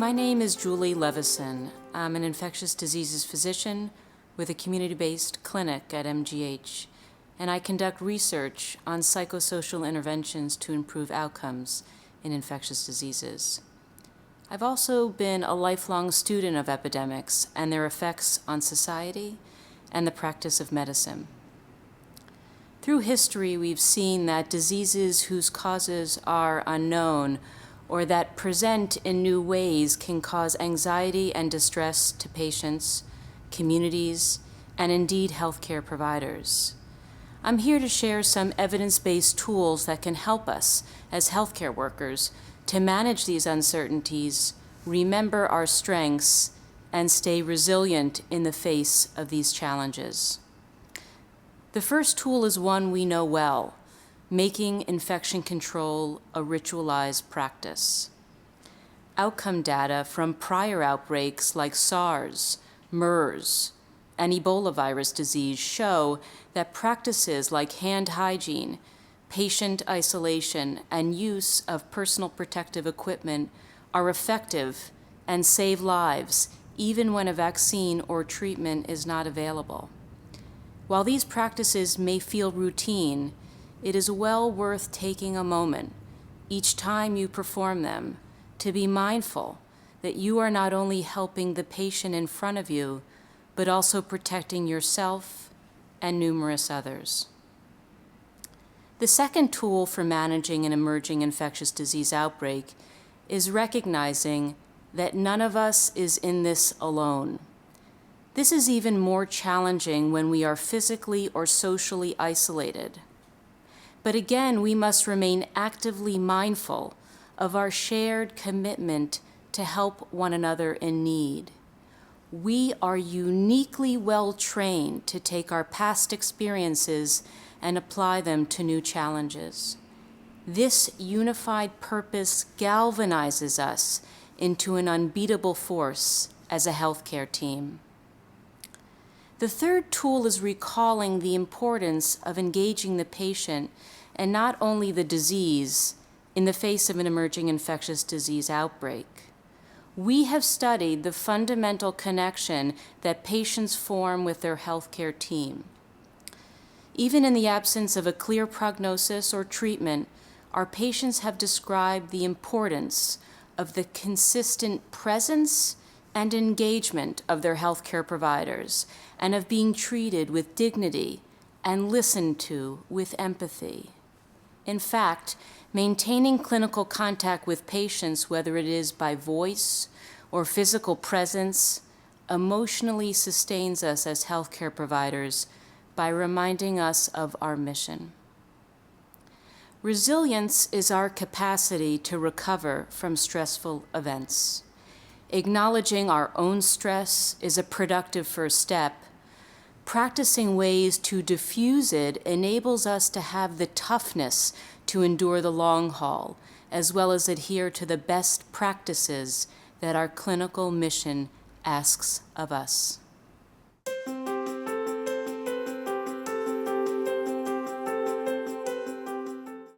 My name is Julie Levison. I'm an infectious diseases physician with a community-based clinic at MGH, and I conduct research on psychosocial interventions to improve outcomes in infectious diseases. I've also been a lifelong student of epidemics and their effects on society and the practice of medicine. Through history, we've seen that diseases whose causes are unknown or that present in new ways can cause anxiety and distress to patients, communities, and indeed healthcare providers. I'm here to share some evidence-based tools that can help us as healthcare workers to manage these uncertainties, remember our strengths, and stay resilient in the face of these challenges. The first tool is one we know well: making infection control a ritualized practice. Outcome data from prior outbreaks like SARS, MERS, and Ebola virus disease show that practices like hand hygiene, patient isolation, and use of personal protective equipment are effective and save lives even when a vaccine or treatment is not available. While these practices may feel routine, it is well worth taking a moment each time you perform them to be mindful that you are not only helping the patient in front of you, but also protecting yourself and numerous others. The second tool for managing an emerging infectious disease outbreak is recognizing that none of us is in this alone. This is even more challenging when we are physically or socially isolated. But again, we must remain actively mindful of our shared commitment to help one another in need. We are uniquely well trained to take our past experiences and apply them to new challenges. This unified purpose galvanizes us into an unbeatable force as a healthcare team. The third tool is recalling the importance of engaging the patient and not only the disease in the face of an emerging infectious disease outbreak. We have studied the fundamental connection that patients form with their healthcare team. Even in the absence of a clear prognosis or treatment, our patients have described the importance of the consistent presence and engagement of their healthcare providers, and of being treated with dignity and listened to with empathy. In fact, maintaining clinical contact with patients, whether it is by voice or physical presence, emotionally sustains us as healthcare providers by reminding us of our mission. Resilience is our capacity to recover from stressful events. Acknowledging our own stress is a productive first step. Practicing ways to diffuse it enables us to have the toughness to endure the long haul, as well as adhere to the best practices that our clinical mission asks of us.